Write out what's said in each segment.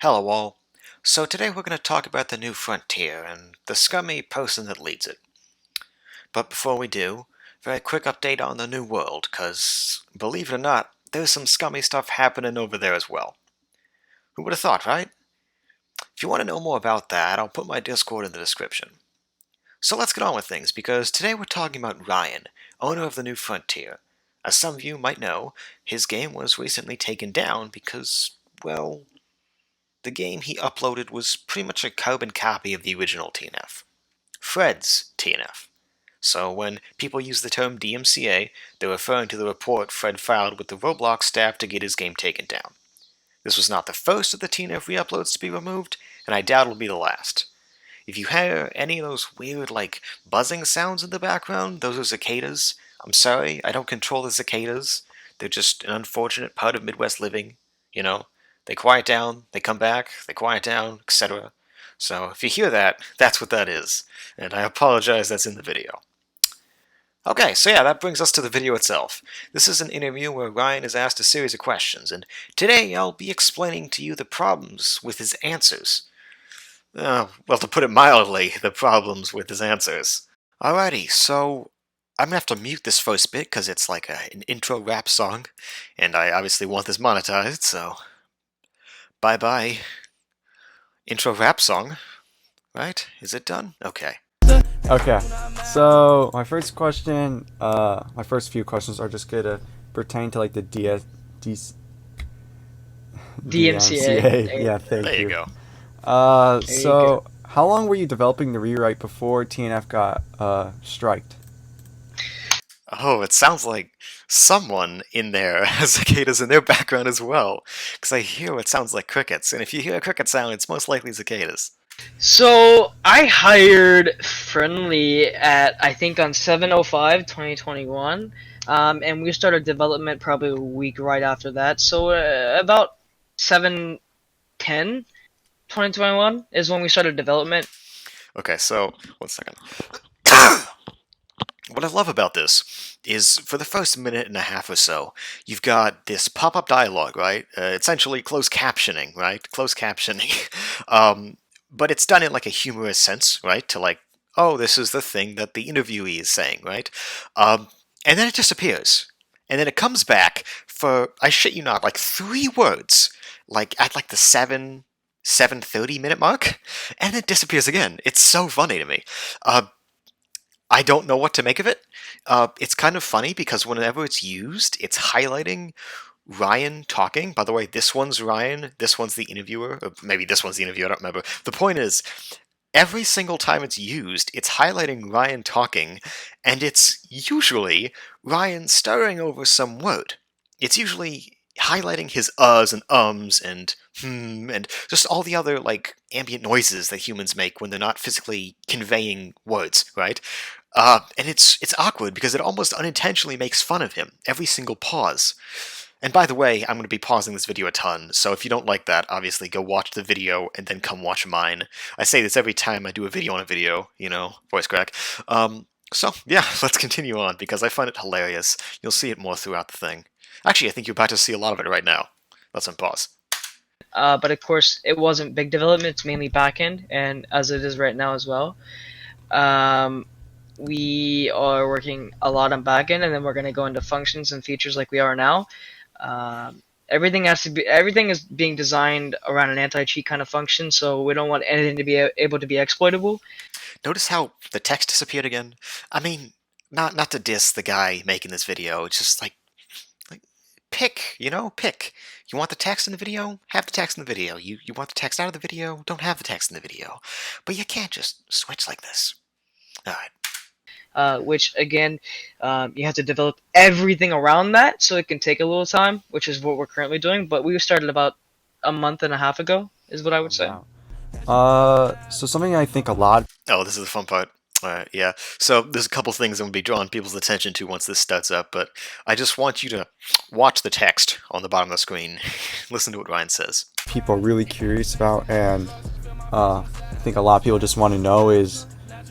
Hello all. So today we're going to talk about the new frontier and the scummy person that leads it. But before we do, very quick update on the new world, cause believe it or not, there's some scummy stuff happening over there as well. Who would have thought, right? If you want to know more about that, I'll put my Discord in the description. So let's get on with things, because today we're talking about Rian, owner of the new frontier. As some of you might know, his game was recently taken down because, well, the game he uploaded was pretty much a carbon copy of the original TNF. Fred's TNF. So when people use the term DMCA, they're referring to the report Fred filed with the Roblox staff to get his game taken down. This was not the first of the TNF re-uploads to be removed, and I doubt it'll be the last. If you hear any of those weird, buzzing sounds in the background, those are cicadas. I'm sorry, I don't control the cicadas. They're just an unfortunate part of Midwest living, you know? They quiet down, they come back, they quiet down, etc. So if you hear that, that's what that is. And I apologize that's in the video. Okay, so yeah, that brings us to the video itself. This is an interview where Ryan is asked a series of questions, and today I'll be explaining to you the problems with his answers. Well, to put it mildly, the problems with his answers. Alrighty, so I'm gonna have to mute this first bit because it's like an intro rap song, and I obviously want this monetized, so bye-bye. Intro rap song, right? Is it done? Okay. Okay, so my first question, my first few questions are just gonna pertain to like the DMCA. DMCA. Yeah, thank There you you. go. There you So how long were you developing the rewrite before TNF got striked? Oh, it sounds like someone in there has cicadas in their background as well. Because I hear what sounds like crickets, and if you hear a cricket sound, it's most likely cicadas. So I hired Friendly at I think on 7/05/2021, and we started development probably a week right after that. So about 7/10/2021 is when we started development. Okay, so, one second. What I love about this is for the first minute and a half or so, you've got this pop-up dialogue, right? Essentially closed captioning, right? Closed captioning. But it's done in like a humorous sense, right? To like, oh, this is the thing that the interviewee is saying, right? And then it disappears. And then it comes back for, I shit you not, like 3 words, like at like the 7:30 minute mark, and it disappears again. It's so funny to me. I don't know what to make of it. It's kind of funny because whenever it's used, it's highlighting Ryan talking. By the way, this one's Ryan, this one's the interviewer, or maybe this one's the interviewer, I don't remember. The point is, every single time it's used, it's highlighting Ryan talking, and it's usually Ryan stuttering over some word. It's usually highlighting his uhs and ums and and just all the other ambient noises that humans make when they're not physically conveying words, right? And it's awkward because it almost unintentionally makes fun of him every single pause. And by the way, I'm going to be pausing this video a ton, so if you don't like that, obviously go watch the video and then come watch mine. I say this every time I do a video on a video, voice crack. So yeah, let's continue on because I find it hilarious. You'll see it more throughout the thing. Actually, I think you're about to see a lot of it right now. Let's unpause. But of course, it wasn't big development. It's mainly backend, and as it is right now as well. We are working a lot on backend, and then we're going to go into functions and features like we are now. Everything is being designed around an anti-cheat kind of function, so we don't want anything to be able to be exploitable. Notice how the text disappeared again? I mean, not to diss the guy making this video, it's just like pick, pick. You want the text in the video? Have the text in the video. You want the text out of the video? Don't have the text in the video. But you can't just switch like this. Alright. Which again, you have to develop everything around that, so it can take a little time, which is what we're currently doing. But we started about a month and a half ago, is what I would say. So something I think a lot. Oh, this is the fun part. Alright, yeah. So there's a couple things I'm going to be drawing people's attention to once this starts up, but I just want you to watch the text on the bottom of the screen. Listen to what Ryan says. People are really curious about, and I think a lot of people just want to know is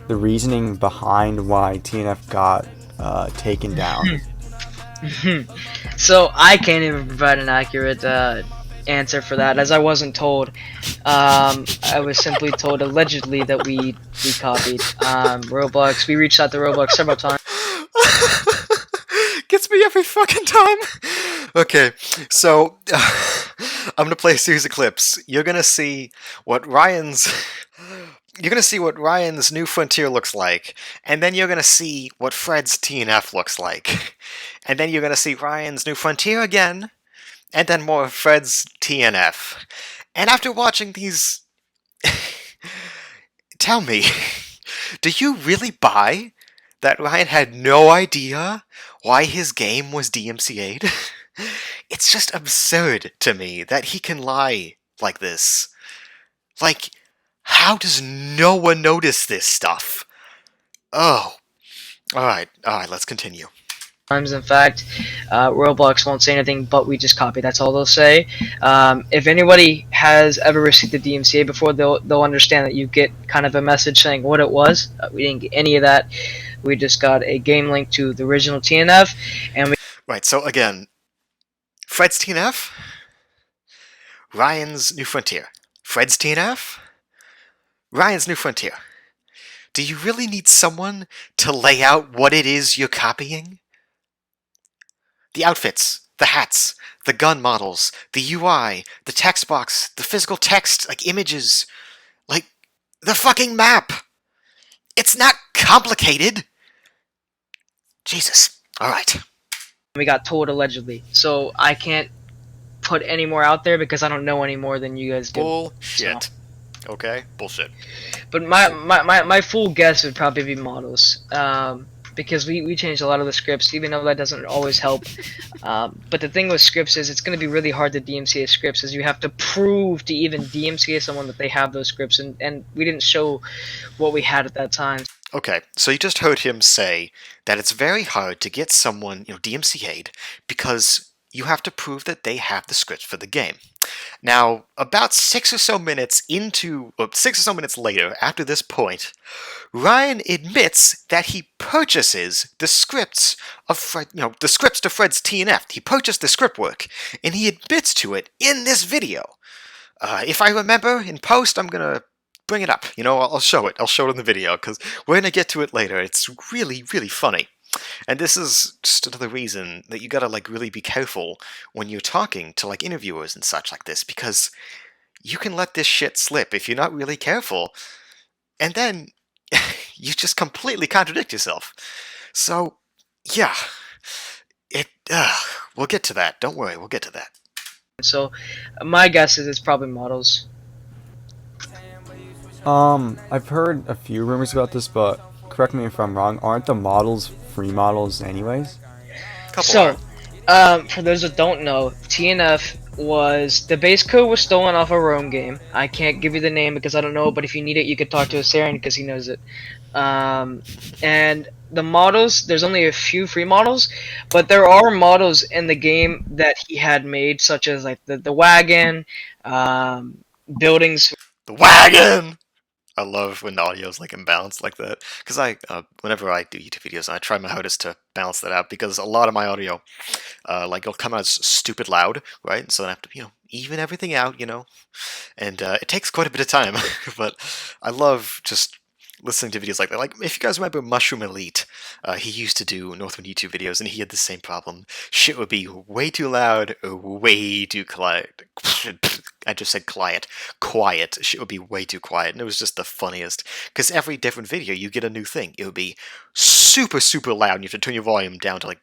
the reasoning behind why TNF got taken down. So I can't even provide an accurate answer for that, as I wasn't told. I was simply told allegedly that we copied Roblox. We reached out to Roblox several times. Gets me every fucking time. Okay, so I'm gonna play a series of clips. You're gonna see what Ryan's. You're gonna see what Ryan's new frontier looks like, and then you're gonna see what Fred's TNF looks like, and then you're gonna see Ryan's new frontier again, and then more of Fred's TNF. And after watching these, tell me, do you really buy that Ryan had no idea why his game was DMCA'd? It's just absurd to me that he can lie like this. Like, how does no one notice this stuff? Oh. Alright, let's continue. In fact, Roblox won't say anything, but we just copy. That's all they'll say. If anybody has ever received the DMCA before, they'll understand that you get kind of a message saying what it was. We didn't get any of that. We just got a game link to the original TNF, and we. Right, so again, Fred's TNF, Ryan's New Frontier. Fred's TNF, Ryan's New Frontier. Do you really need someone to lay out what it is you're copying? The outfits, the hats, the gun models, the UI, the text box, the physical text, like images, like the fucking map. It's not complicated. Jesus. Alright. We got told allegedly, so I can't put any more out there because I don't know any more than you guys do. Bullshit. So. Okay? Bullshit. But my full guess would probably be models. Because we changed a lot of the scripts, even though that doesn't always help. But the thing with scripts is it's going to be really hard to DMCA scripts, as you have to prove to even DMCA someone that they have those scripts, and we didn't show what we had at that time. Okay, so you just heard him say that it's very hard to get someone, DMCA'd because you have to prove that they have the script for the game. Now, about 6 or so minutes later, after this point, Ryan admits that he purchases the scripts of Fred, the scripts to Fred's TNF. He purchased the script work, and he admits to it in this video. If I remember in post, I'm gonna bring it up. I'll show it. I'll show it in the video because we're gonna get to it later. It's really, really funny. And this is just another reason that you gotta really be careful when you're talking to interviewers and such like this, because you can let this shit slip if you're not really careful, and then you just completely contradict yourself. So, yeah, we'll get to that. Don't worry, we'll get to that. So, my guess is it's probably models. I've heard a few rumors about this, but correct me if I'm wrong. Aren't the models free models anyways? So, for those that don't know, TNF was the base code was stolen off a Rome game. I can't give you the name because I don't know, but if you need it, you could talk to Asarian because he knows it. And the models, there's only a few free models, but there are models in the game that he had made, such as the wagon, buildings. The wagon. I love when the audio is imbalanced like that, because whenever I do YouTube videos, I try my hardest to balance that out, because a lot of my audio, it'll come out as stupid loud, right? So then I have to, even everything out, and it takes quite a bit of time, but I love just listening to videos like that. If you guys remember Mushroom Elite, he used to do Northwind YouTube videos, and he had the same problem. Shit would be way too loud or way too quiet. I just said quiet. Shit would be way too quiet, and it was just the funniest. Because every different video, you get a new thing. It would be super, super loud, and you have to turn your volume down to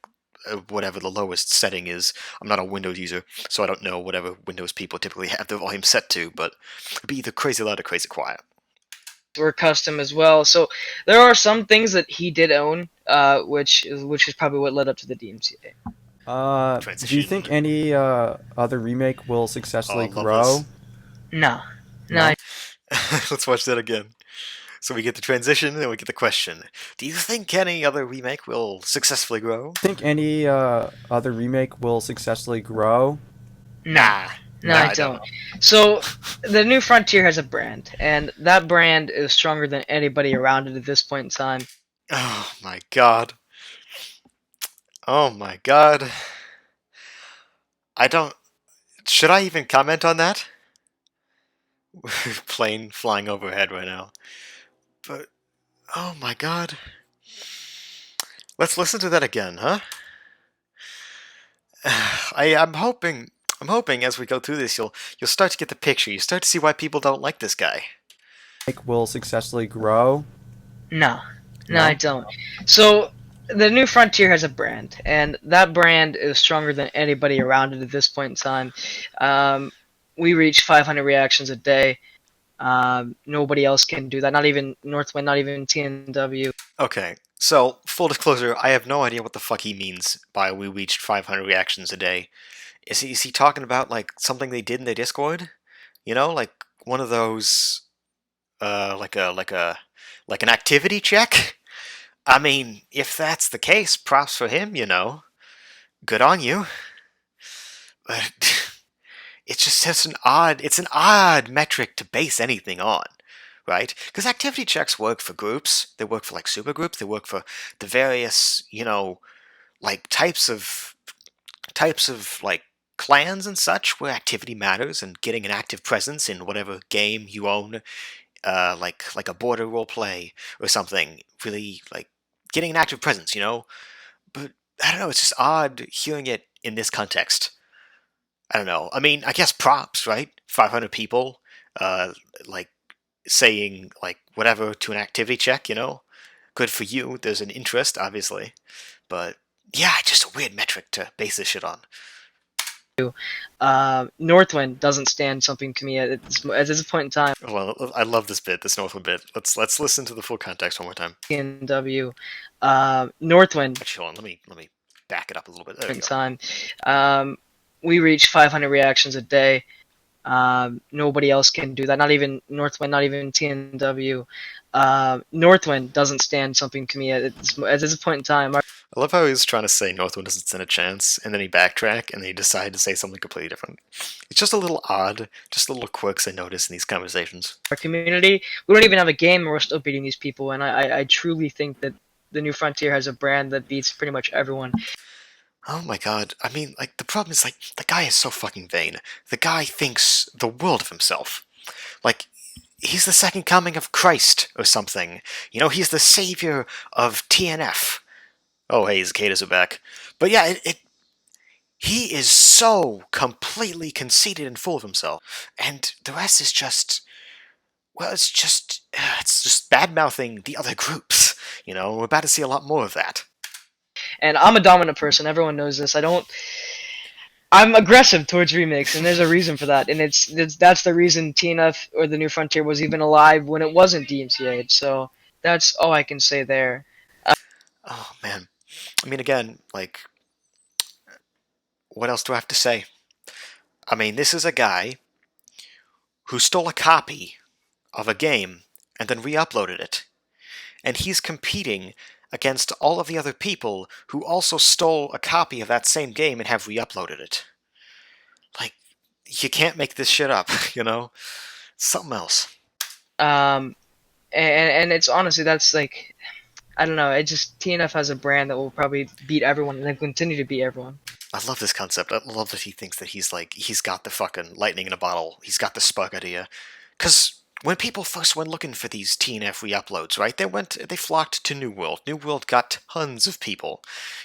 whatever the lowest setting is. I'm not a Windows user, so I don't know whatever Windows people typically have their volume set to, but it'd be either crazy loud or crazy quiet. Were custom as well, so there are some things that he did own, which is probably what led up to the DMCA. Do you think any other remake will successfully grow? No. Let's watch that again. So we get the transition, and we get the question. Do you think any other remake will successfully grow? Think any other remake will successfully grow? Nah. No, I don't. So, the New Frontier has a brand, and that brand is stronger than anybody around it at this point in time. Oh my god. Oh my god. I don't... Should I even comment on that? Plane flying overhead right now. But oh my god. Let's listen to that again, huh? I'm hoping as we go through this you'll start to get the picture. You start to see why people don't like this guy. Will successfully grow? No, no, I No? don't. So the new Frontier has a brand, and that brand is stronger than anybody around it at this point in time. Um, we reach 500 reactions a day. Nobody else can do that. Not even Northwind, not even TNW. Okay, so full disclosure, I have no idea what the fuck he means by we reached 500 reactions a day. Is he talking about like something they did in their Discord? You know, like one of those like an activity check? I mean, if that's the case, props for him, you know. Good on you. But it's an odd metric to base anything on, right? Because activity checks work for groups. They work for like super groups. They work for the various, like types of like clans and such where activity matters and getting an active presence in whatever game you own, like a border role play or something. Really like getting an active presence, you know. But I don't know. It's just odd hearing it in this context. I don't know. I mean, I guess props, right? 500 people, uh, like saying like whatever to an activity check, you know. Good for you. There's an interest, obviously, but yeah, just a weird metric to base this shit on. Northwind doesn't stand something to me at this point in time. Well, I love this bit, this Northwind bit. Let's listen to the full context one more time. TNW, Northwind Actually, hold on. Let me back it up a little bit. There we go. time. We reach 500 reactions a day. Nobody else can do that. Not even Northwind, not even TNW. Northwind doesn't stand something to me at this point in time. I love how he was trying to say Northwind doesn't stand a chance, and then he backtracked, and then he decided to say something completely different. It's just a little odd, just little quirks I notice in these conversations. Our community, we don't even have a game, and we're still beating these people. And I truly think that the new Frontier has a brand that beats pretty much everyone. Oh my god, I mean, like, the problem is, like, the guy is so fucking vain. The guy thinks the world of himself. Like, he's the second coming of Christ, or something. You know, he's the savior of TNF. Oh, hey, cicadas are back. But yeah, he is so completely conceited and full of himself. And the rest is just, well, it's just bad-mouthing the other groups. You know, we're about to see a lot more of that. And I'm a dominant person. Everyone knows this. I'm aggressive towards remakes, and there's a reason for that. And that's the reason TNF or the New Frontier was even alive when it wasn't DMCA. So that's all I can say there. Oh, man. I mean, again, like, what else do I have to say? I mean, this is a guy who stole a copy of a game and then re-uploaded it. And he's competing against all of the other people who also stole a copy of that same game and have re-uploaded it. Like, you can't make this shit up, you know? Something else. And it's honestly that's like I don't know. It just TNF has a brand that will probably beat everyone and then continue to beat everyone. I love this concept. I love that he thinks that he's got the fucking lightning in a bottle. He's got the spark idea. Because when people first went looking for these TNF re-uploads, right, they flocked to New World. New World got tons of people.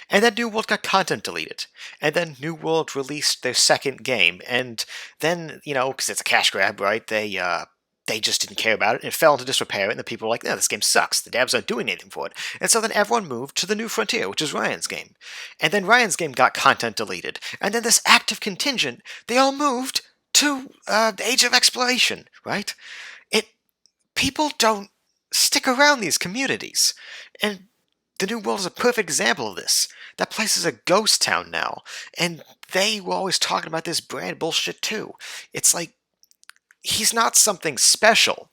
And then New World got content deleted. And then New World released their second game. And then, you know, because it's a cash grab, right, they just didn't care about it, and it fell into disrepair, and the people were like, no, this game sucks, the devs aren't doing anything for it. And so then everyone moved to the New Frontier, which is Ryan's game. And then Ryan's game got content deleted. And then this active contingent, they all moved to the Age of Exploration, right? People don't stick around these communities. And the New World is a perfect example of this. That place is a ghost town now. And they were always talking about this brand bullshit too. It's like, he's not something special.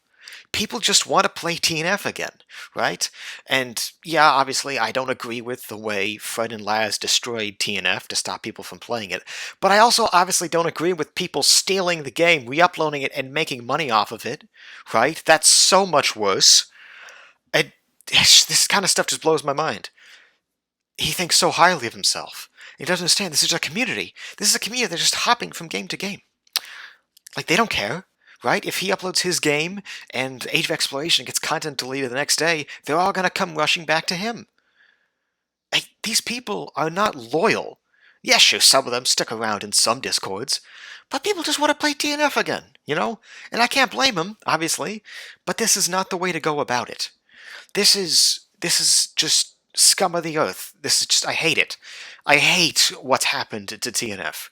People just want to play TNF again, right? And yeah, obviously, I don't agree with the way Fred and Laz destroyed TNF to stop people from playing it. But I also obviously don't agree with people stealing the game, re-uploading it, and making money off of it, right? That's so much worse. And this kind of stuff just blows my mind. He thinks so highly of himself. He doesn't understand. This is a community. This is a community. They're just hopping from game to game. Like, they don't care, right? If he uploads his game and Age of Exploration gets content deleted the next day, they're all gonna come rushing back to him. Like, these people are not loyal. Yeah, sure, some of them stick around in some discords, but people just want to play TNF again, you know? And I can't blame them, obviously, but this is not the way to go about it. This is just scum of the earth. This is just, I hate it. I hate what's happened to TNF.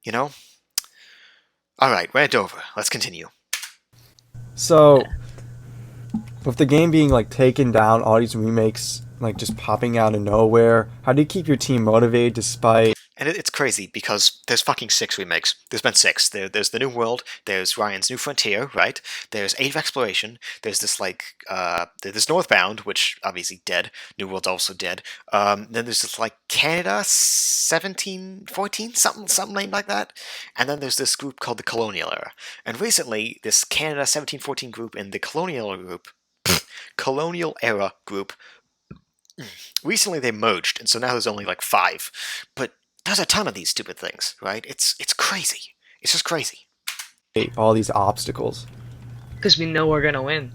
You know? Alright, rant over. Let's continue. So, with the game being like taken down, all these remakes like just popping out of nowhere, how do you keep your team motivated despite? And it's crazy because there's fucking 6 remakes. There's been 6. There's the New World. There's Ryan's New Frontier, right? There's Age of Exploration. There's this there's Northbound, which obviously dead. New World's also dead. Then there's this Canada 1714, something named like that. And then there's this group called the Colonial Era. And recently, this Canada 1714 group and the Colonial Era group. Recently they merged, and so now there's only 5. But there's a ton of these stupid things, right? It's crazy. It's just crazy. All these obstacles. Because we know we're gonna win.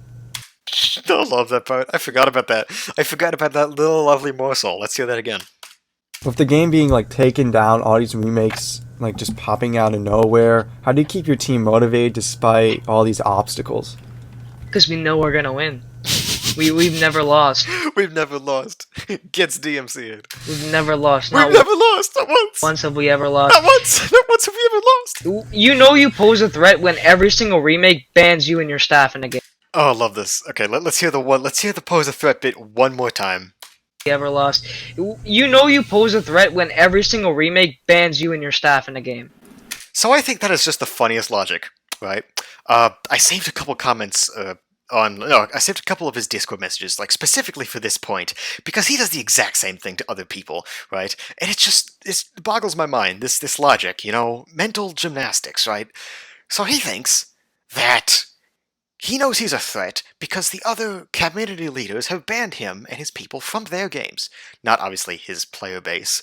I love that part. I forgot about that. I forgot about that little lovely morsel. Let's hear that again. With the game being taken down, all these remakes just popping out of nowhere, how do you keep your team motivated despite all these obstacles? Because we know we're gonna win. We've never lost. We've never lost. Gets DMC'd. We've never lost. We've never lost. Not once. Once have we ever lost. Not once. Not once have we ever lost. You know you pose a threat when every single remake bans you and your staff in the game. Oh, I love this. Okay, let's hear the pose a threat bit one more time. We ever lost. You know you pose a threat when every single remake bans you and your staff in the game. So I think that is just the funniest logic, right? I saved a couple comments I saved a couple of his Discord messages, specifically for this point, because he does the exact same thing to other people, right? And it boggles my mind, this logic, mental gymnastics, right? So he thinks that he knows he's a threat because the other community leaders have banned him and his people from their games. Not obviously his player base,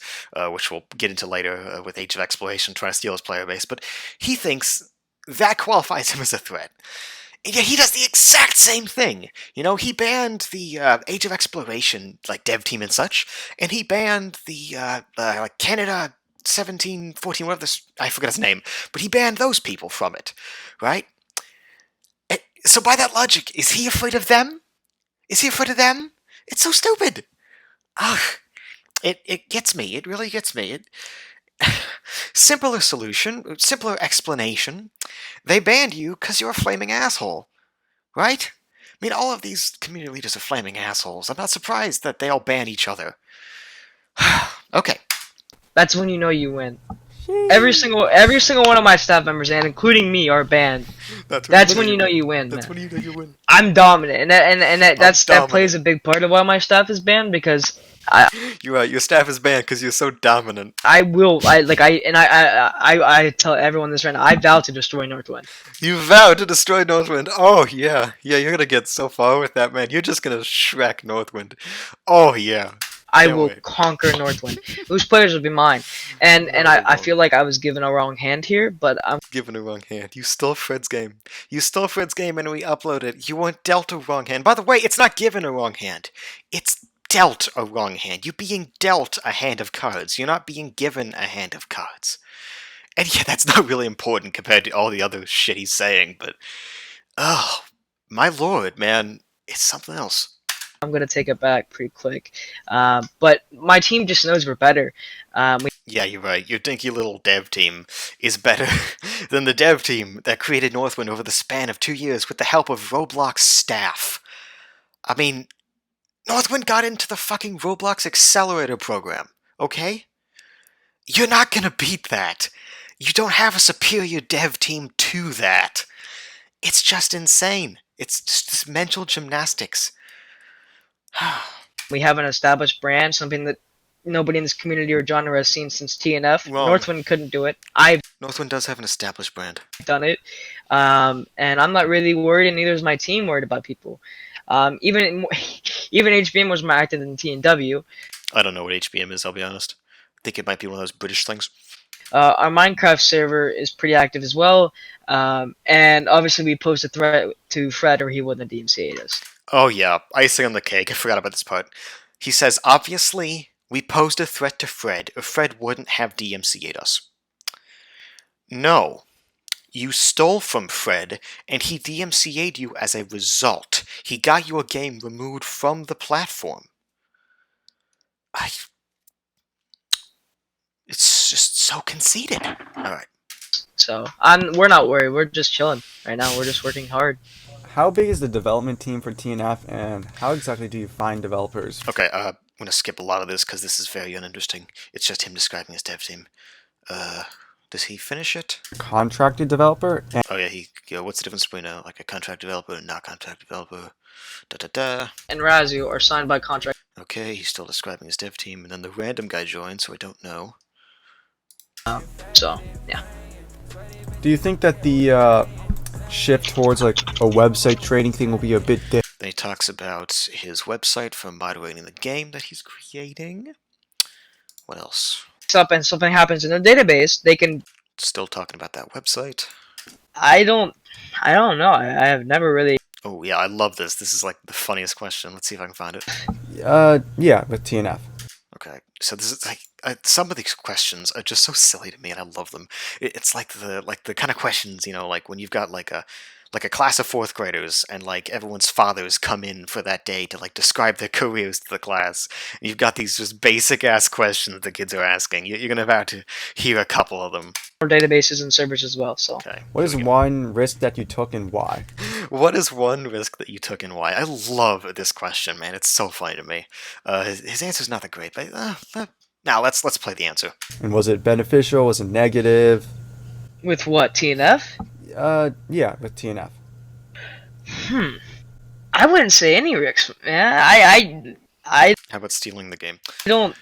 which we'll get into later with Age of Exploration trying to steal his player base, but he thinks that qualifies him as a threat. And yet he does the exact same thing. He banned the Age of Exploration, dev team and such, and he banned the Canada 1714, whatever I forgot his name, but he banned those people from it, right? So by that logic, is he afraid of them? Is he afraid of them? It's so stupid. Ugh. It gets me. It really gets me. Simpler solution, simpler explanation. They banned you because you're a flaming asshole, right? I mean, all of these community leaders are flaming assholes. I'm not surprised that they all ban each other. Okay. That's when you know you win. Every single one of my staff members, and including me, are banned. That's when you know you win. That's when you know you win. I'm dominant, and that plays a big part of why my staff is banned because You're right. Your staff is banned because you're so dominant. I tell everyone this right now. I vow to destroy Northwind. You vow to destroy Northwind. Oh yeah, you're gonna get so far with that, man. You're just gonna Shrek Northwind. Oh yeah. I will conquer Northwind. Those players will be mine. And I feel like I was given a wrong hand here, but I'm given a wrong hand. You stole Fred's game. You stole Fred's game and we uploaded it. You weren't dealt a wrong hand. By the way, it's not given a wrong hand. It's dealt a wrong hand. You're being dealt a hand of cards. You're not being given a hand of cards. And yeah, that's not really important compared to all the other shit he's saying, but oh, my lord, man, it's something else. I'm going to take it back pretty quick. But my team just knows we're better. Yeah, you're right. Your dinky little dev team is better than the dev team that created Northwind over the span of 2 years with the help of Roblox staff. I mean, Northwind got into the fucking Roblox Accelerator program, okay? You're not going to beat that. You don't have a superior dev team to that. It's just insane. It's just this mental gymnastics. We have an established brand, something that nobody in this community or genre has seen since TNF. Wrong. Northwind couldn't do it. Northwind does have an established brand. Done it. And I'm not really worried, and neither is my team worried about people. Even HBM was more active than TNW. I don't know what HBM is, I'll be honest. Think it might be one of those British things. Our Minecraft server is pretty active as well, and obviously we posed a threat to Fred, or he wouldn't have DMCA'd us. Oh yeah, icing on the cake. I forgot about this part. He says, obviously, we posed a threat to Fred, or Fred wouldn't have DMCA'd us. No. You stole from Fred, and he DMCA'd you as a result. He got your game removed from the platform. It's just so conceited. Alright. So we're not worried. We're just chilling right now. We're just working hard. How big is the development team for TNF, and how exactly do you find developers? Okay, I'm gonna skip a lot of this because this is very uninteresting. It's just him describing his dev team. Does he finish it? Contracted developer? And Oh yeah, what's the difference between like a contract developer and not contract developer? Da da da. And Razu are signed by contract. Okay, he's still describing his dev team, and then the random guy joined, so I don't know. So yeah. do you think that the shift towards like a website trading thing will be a bit different? Then he talks about his website for moderating the game that he's creating. What else? Up and something happens in the database, they can. Still talking about that website. I don't know. I have never really. Oh yeah, I love this. This is like the funniest question. Let's see if I can find it. Yeah, with TNF. Okay, so this is like some of these questions are just so silly to me, and I love them. It's like the kind of questions, you know, like when you've got like a class of fourth graders, and like everyone's fathers come in for that day to like describe their careers to the class. And you've got these just basic ass questions that the kids are asking. You're gonna have to hear a couple of them. More databases and servers as well. So Okay. What is one risk that you took and why? What is one risk that you took and why? I love this question, man. It's so funny to me. His answer's not that great, but now let's play the answer. And was it beneficial? Was it negative? with what, TNF? Yeah, with TNF. I wouldn't say any risks. Man, I How about stealing the game? don't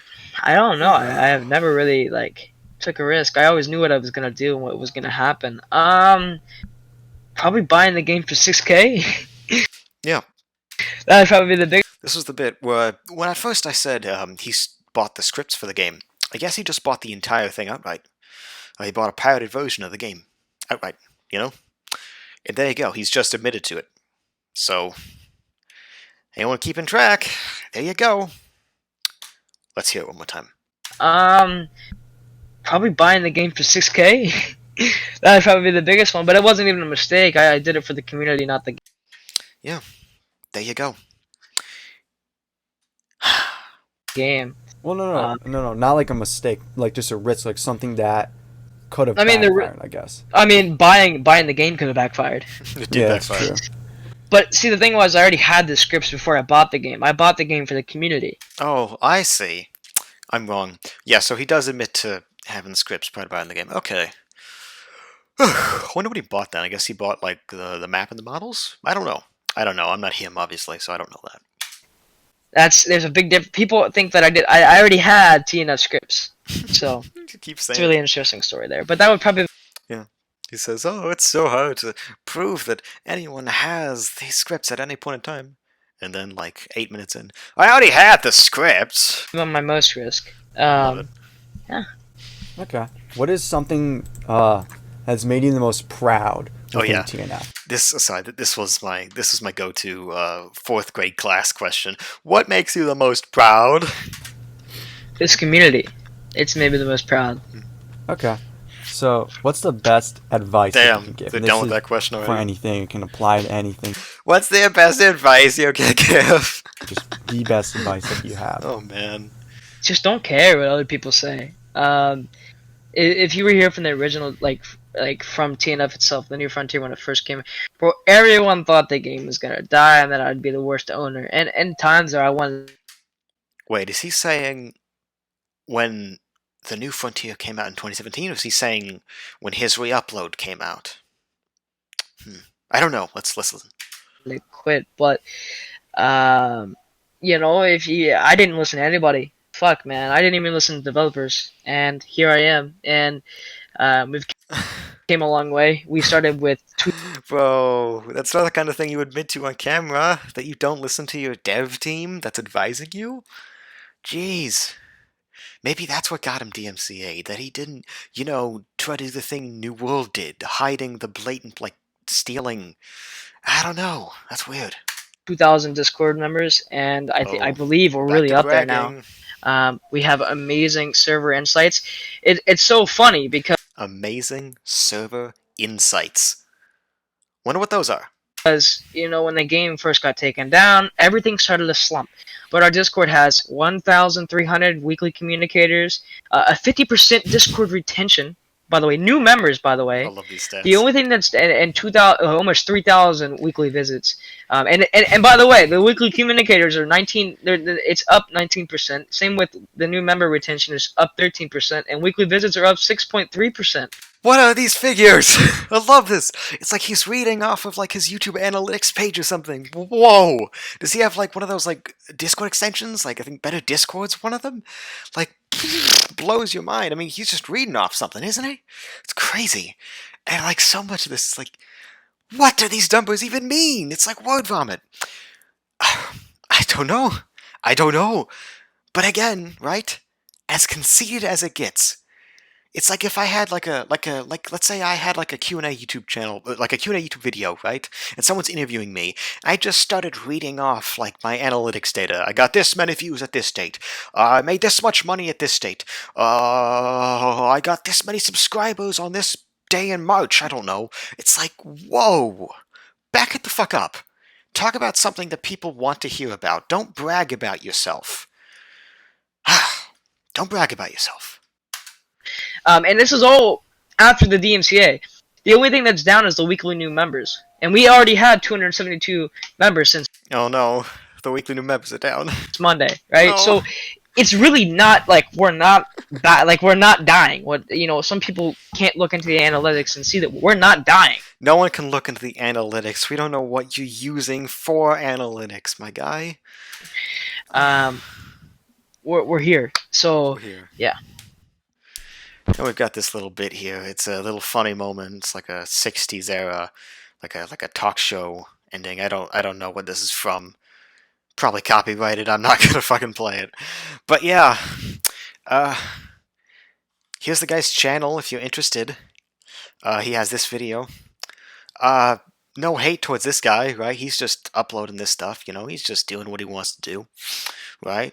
know. I have never really like took a risk. I always knew what I was gonna do and what was gonna happen. Probably buying the game for 6K. Yeah. That'd probably be the big. This was the bit where, when at first I said bought the scripts for the game, I guess he just bought the entire thing outright. He bought a pirated version of the game outright, you know? And there you go, he's just admitted to it. So, anyone keeping track? There you go. Let's hear it one more time. Probably buying the game for 6K. That'd probably be the biggest one, but it wasn't even a mistake. I did it for the community, not the Yeah, there you go. game. Well, no, not like a mistake, like just a risk, like something that could have I mean, backfired, I guess. I mean, buying the game could have backfired. It did Yeah, that's backfire. true. But see, the thing was, I already had the scripts before I bought the game. I bought the game for the community. Oh, I see. I'm wrong. Yeah, so he does admit to having scripts prior to buying the game. Okay. I wonder what he bought then. I guess he bought like the map and the models? I don't know. I'm not him, obviously, so I don't know that. There's a big difference. People think that I already had TNF scripts, so Keep it's saying a really interesting story there. But that would probably Yeah. He says, oh, it's so hard to prove that anyone has these scripts at any point in time. And then, like, 8 minutes in, I already had the scripts! be my most risk. Love it. Okay. What is something has made you the most proud Oh, within yeah. TNF? This was my go-to fourth grade class question. What makes you the most proud? This community, it's maybe the most proud. Okay. So, what's the best advice that you Damn, can give? they're And done this with is that question for already. anything. It can apply to anything. What's the best advice you can give? Just the best advice that you have. Oh, man. Just don't care what other people say. If you were here from the original, like from TNF itself, the New Frontier when it first came, bro, everyone thought the game was gonna die and that I'd be the worst owner. And times there I wanted. Wait, is he saying when the New Frontier came out in 2017, or is he saying when his re-upload came out? I don't know. Let's listen. to quit, but you know, I didn't listen to anybody. Fuck, man, I didn't even listen to developers, and here I am, and we've came a long way. We started with two. Bro, that's not the kind of thing you admit to on camera, that you don't listen to your dev team that's advising you? Jeez. Maybe that's what got him DMCA, that he didn't, try to do the thing New World did, hiding the blatant, like, stealing. I don't know. That's weird. 2,000 Discord members, and I Oh, believe we're back really to up there now. bragging. We have amazing server insights. It's so funny because Amazing server insights. Wonder what those are. when the game first got taken down, everything started to slump. But our Discord has 1,300 weekly communicators, a 50% Discord retention. By the way, new members. By the I way, love these the stats. only thing that's and 2,000, almost 3,000 weekly visits. And by the way, the weekly communicators are 19. It's up 19%. Same with the new member retention is up 13%, and weekly visits are up 6.3%. What are these figures? I love this. It's like he's reading off of like his YouTube analytics page or something. Whoa! Does he have like one of those like Discord extensions? Like I think Better Discord's one of them. Like blows your mind. I mean, he's just reading off something, isn't he? It's crazy. And like so much of this is like, what do these numbers even mean? It's like word vomit. I don't know. I don't know. But again, right? As conceited as it gets, it's like if I had like let's say I had like a Q&A YouTube channel, like a Q&A YouTube video, right? And someone's interviewing me. I just started reading off like my analytics data. I got this many views at this date. I made this much money at this date. I got this many subscribers on this day in March. I don't know. It's like, whoa. Back it the fuck up. Talk about something that people want to hear about. Don't brag about yourself. Don't brag about yourself. And this is all after the DMCA. The only thing that's down is the weekly new members, and we already had 272 members since Oh no, the weekly new members are down. Monday, right? No. So it's really not like we're not dying. What some people can't look into the analytics and see that we're not dying. No one can look into the analytics. We don't know what you're using for analytics, my guy. We're here. So We're here. yeah. And we've got this little bit here. It's a little funny moment. It's like a '60s era, like a talk show ending. I don't know what this is from. Probably copyrighted. I'm not gonna fucking play it. But yeah, here's the guy's channel if you're interested. He has this video. No hate towards this guy, right? He's just uploading this stuff. He's just doing what he wants to do, right?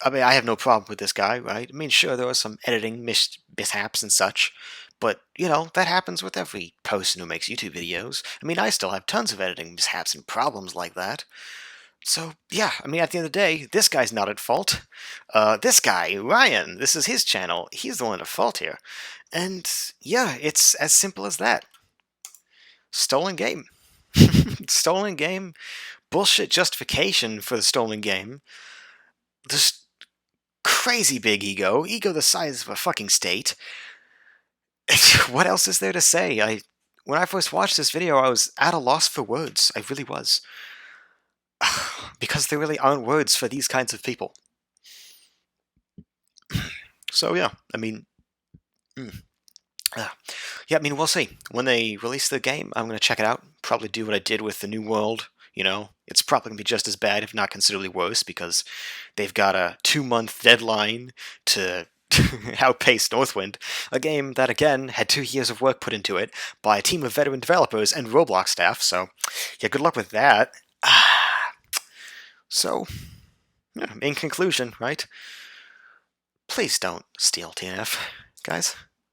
I mean, I have no problem with this guy, right? I mean, sure, there was some editing mishaps and such, but, that happens with every person who makes YouTube videos. I mean, I still have tons of editing mishaps and problems like that. So, yeah, I mean, at the end of the day, this guy's not at fault. This guy, Ryan, this is his channel. He's the one at fault here. And, yeah, it's as simple as that. Stolen game. Stolen game. Bullshit justification for the stolen game. This crazy big ego the size of a fucking state. What else is there to say? When I first watched this video, I was at a loss for words. I really was. Because there really aren't words for these kinds of people. So yeah, I mean, yeah, I mean, we'll see. When they release the game, I'm going to check it out. Probably do what I did with the New World. It's probably going to be just as bad, if not considerably worse, because they've got a 2-month deadline to outpace Northwind, a game that, again, had 2 years of work put into it by a team of veteran developers and Roblox staff, so, yeah, good luck with that. So, yeah, in conclusion, right? Please don't steal TNF, guys.